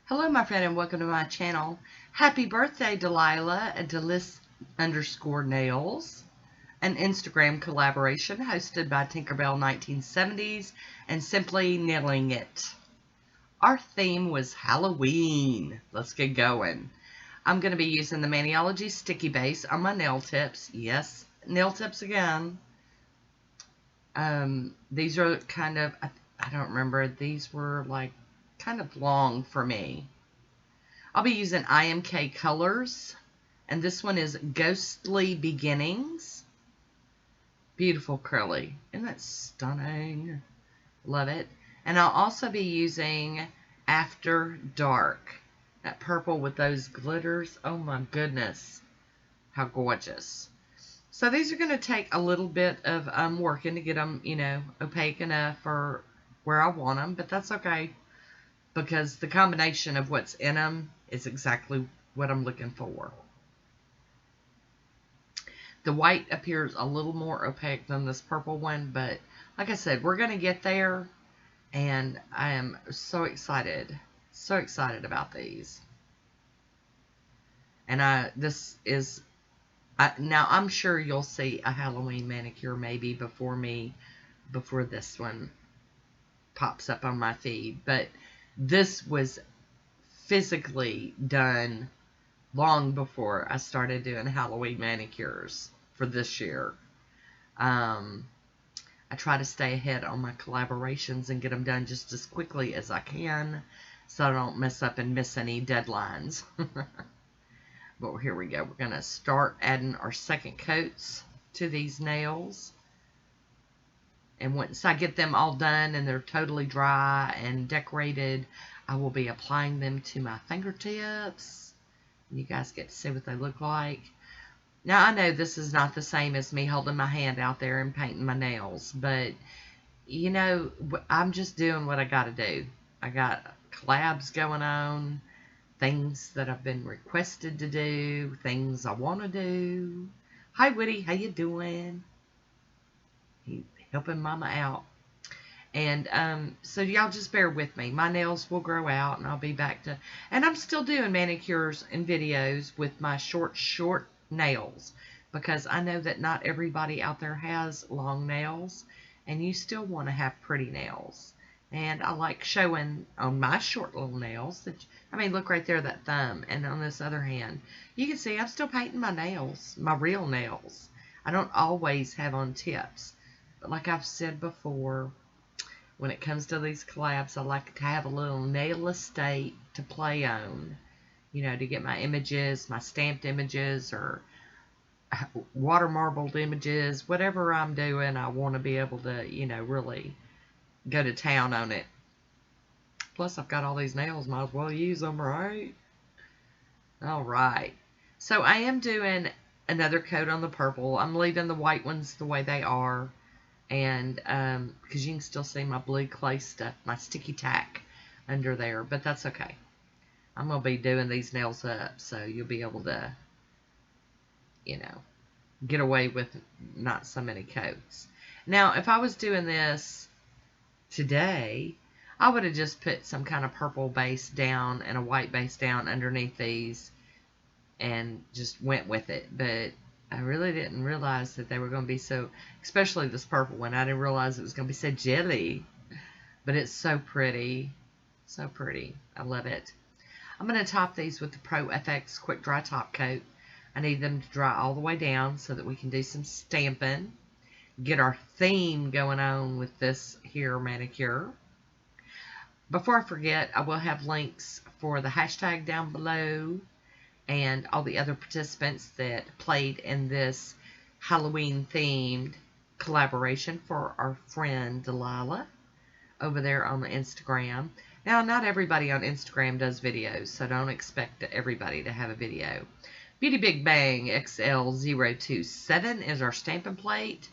Hello, my friend, and welcome to my channel. Happy birthday, Delilah, at Delis_nails, an Instagram collaboration hosted by Tinkerbell 1970s and Simply Nailing It. Our theme was Halloween. Let's get going. I'm going to be using the Maniology Sticky Base on my nail tips. Yes, nail tips again. These are kind of, I don't remember, these were like kind of long for me. I'll be using IMK colors, and this one is Ghostly Beginnings. Beautiful curly. Isn't that stunning? Love it. And I'll also be using After Dark. That purple with those glitters. Oh my goodness. How gorgeous. So these are going to take a little bit of working to get them, opaque enough for where I want them. But that's okay, because the combination of what's in them is exactly what I'm looking for. The white appears a little more opaque than this purple one, but like I said, we're going to get there, and I am so excited about these. And now I'm sure you'll see a Halloween manicure maybe before this one pops up on my feed, but this was physically done long before I started doing Halloween manicures for this year. I try to stay ahead on my collaborations and get them done just as quickly as I can so I don't mess up and miss any deadlines. But here we go. We're going to start adding our second coats to these nails. And once I get them all done and they're totally dry and decorated, I will be applying them to my fingertips. You guys get to see what they look like. Now, I know this is not the same as me holding my hand out there and painting my nails, but, I'm just doing what I got to do. I got collabs going on, things that I've been requested to do, things I want to do. Hi, Woody. How you doing? He's helping Mama out. And so y'all just bear with me. My nails will grow out, and I'll be back to... And I'm still doing manicures and videos with my short nails, because I know that not everybody out there has long nails, and you still want to have pretty nails. And I like showing on my short little nails that, look right there, that thumb. And on this other hand, you can see I'm still painting my nails, my real nails. I don't always have on tips. But like I've said before, when it comes to these collabs, I like to have a little nail estate to play on, to get my images, my stamped images, or water marbled images, whatever I'm doing, I want to be able to, really go to town on it. Plus, I've got all these nails, might as well use them, right? All right. So I am doing another coat on the purple. I'm leaving the white ones the way they are. And because you can still see my blue clay stuff, my sticky tack under there, but that's okay. I'm going to be doing these nails up, so you'll be able to, get away with not so many coats. Now, if I was doing this today, I would have just put some kind of purple base down and a white base down underneath these and just went with it, but I really didn't realize that they were going to be so, especially this purple one, I didn't realize it was going to be so jelly, but it's so pretty. So pretty. I love it. I'm going to top these with the Pro FX Quick Dry Top Coat. I need them to dry all the way down so that we can do some stamping. Get our theme going on with this here manicure. Before I forget, I will have links for the hashtag down below and all the other participants that played in this Halloween-themed collaboration for our friend Delilah over there on the Instagram. Now, not everybody on Instagram does videos, so don't expect everybody to have a video. Beauty Big Bang XL027 is our stamping plate.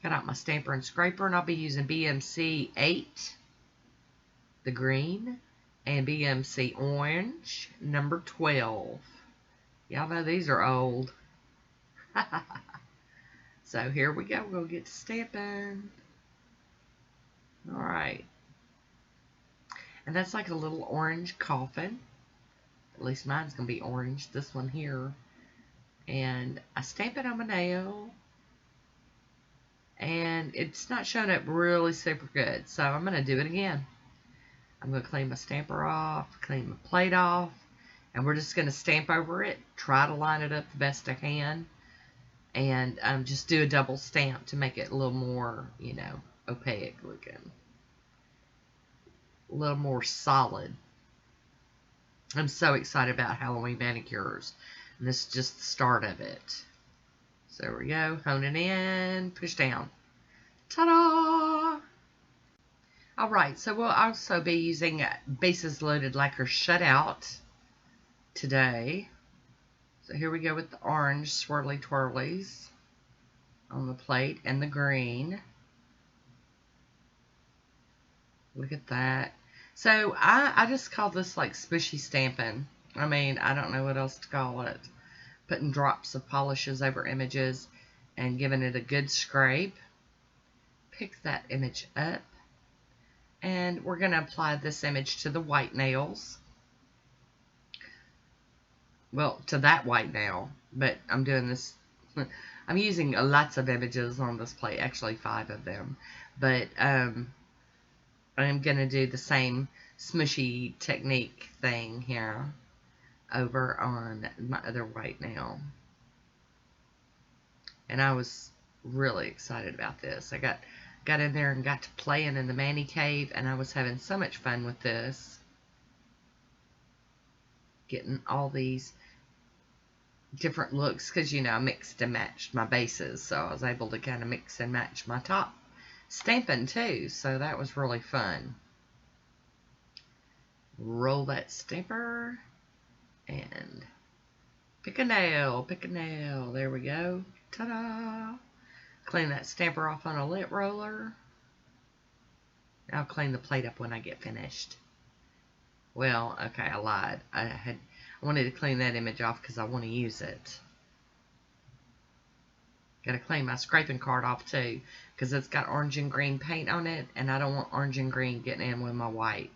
Got out my stamper and scraper, and I'll be using BMC 8, the green, and BMC Orange, number 12. Y'all know these are old. So here we go. We'll get to stamping. Alright. And that's like a little orange coffin. At least mine's going to be orange, this one here. And I stamp it on my nail. And it's not showing up really super good. So I'm going to do it again. I'm going to clean my stamper off, clean my plate off. And we're just going to stamp over it. Try to line it up the best I can. And just do a double stamp to make it a little more, you know, opaque looking. A little more solid. I'm so excited about Halloween manicures. And this is just the start of it. So there we go. Hone it in. Push down. Ta-da! Alright, so we'll also be using Bases Loaded Lacquer Shutout today. So here we go with the orange swirly twirlies on the plate and the green. Look at that. So I just call this like smushy stamping. I mean, I don't know what else to call it. Putting drops of polishes over images and giving it a good scrape. Pick that image up. And we're going to apply this image to the white nails. Well, to that white nail. But I'm doing this. I'm using lots of images on this plate. Actually, 5 of them. But I'm going to do the same smushy technique thing here over on my other white nail. And I was really excited about this. I got in there and got to playing in the Manny Cave, and I was having so much fun with this. Getting all these different looks, because, you know, I mixed and matched my bases, so I was able to kind of mix and match my top stamping too, so that was really fun. Roll that stamper, and pick a nail, there we go, ta-da! Clean that stamper off on a lint roller. I'll clean the plate up when I get finished. Well, okay, I lied. I wanted to clean that image off because I want to use it. Got to clean my scraping card off too because it's got orange and green paint on it, and I don't want orange and green getting in with my white.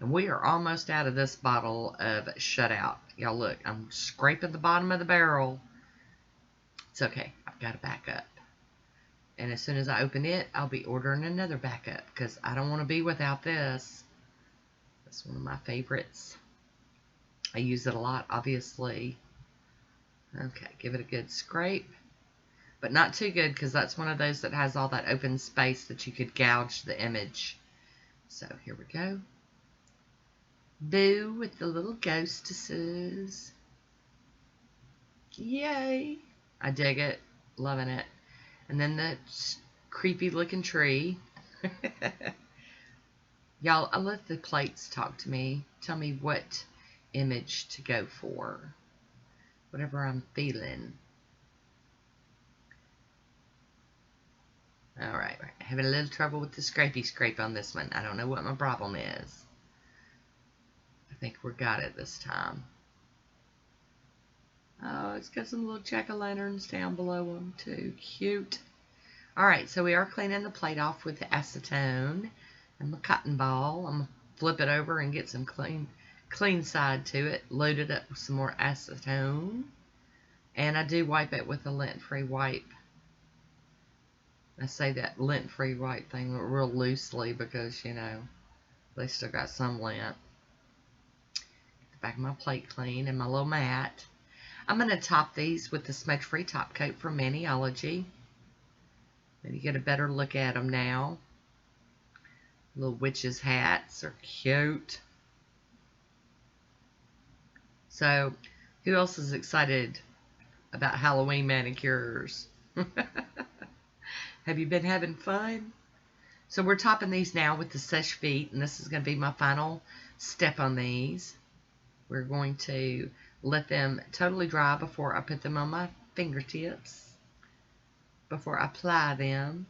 And we are almost out of this bottle of Shutout. Y'all look, I'm scraping the bottom of the barrel. It's okay. I've got to back up. And as soon as I open it, I'll be ordering another backup because I don't want to be without this. That's one of my favorites. I use it a lot, obviously. Okay, give it a good scrape. But not too good because that's one of those that has all that open space that you could gouge the image. So here we go. Boo with the little ghostesses. Yay! I dig it. Loving it. And then the creepy looking tree. Y'all, I let the plates talk to me. Tell me what image to go for. Whatever I'm feeling. Alright, having a little trouble with the scrapey scrape on this one. I don't know what my problem is. I think we got it this time. Oh, it's got some little jack-o'-lanterns down below them too. Cute. Alright, so we are cleaning the plate off with the acetone and the cotton ball. I'm going to flip it over and get some clean side to it. Load it up with some more acetone. And I do wipe it with a lint-free wipe. I say that lint-free wipe thing real loosely because, you know, they still got some lint. Get the back of my plate clean and my little mat. I'm going to top these with the smudge-free top coat from Maniology. Maybe get a better look at them now. Little witches' hats are cute. So, who else is excited about Halloween manicures? Have you been having fun? So we're topping these now with the Seche Vite, and this is going to be my final step on these. We're going to let them totally dry before I put them on my fingertips, before I apply them.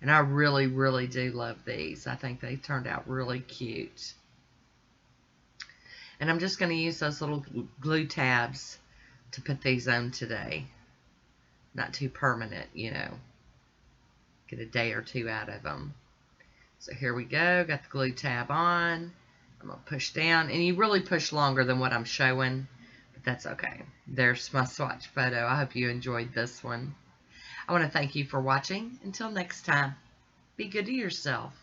And I really, really do love these. I think they turned out really cute. And I'm just going to use those little glue tabs to put these on today. Not too permanent, you know. Get a day or two out of them. So here we go. Got the glue tab on. I'm going to push down. And you really push longer than what I'm showing. But that's okay. There's my swatch photo. I hope you enjoyed this one. I want to thank you for watching. Until next time, be good to yourself.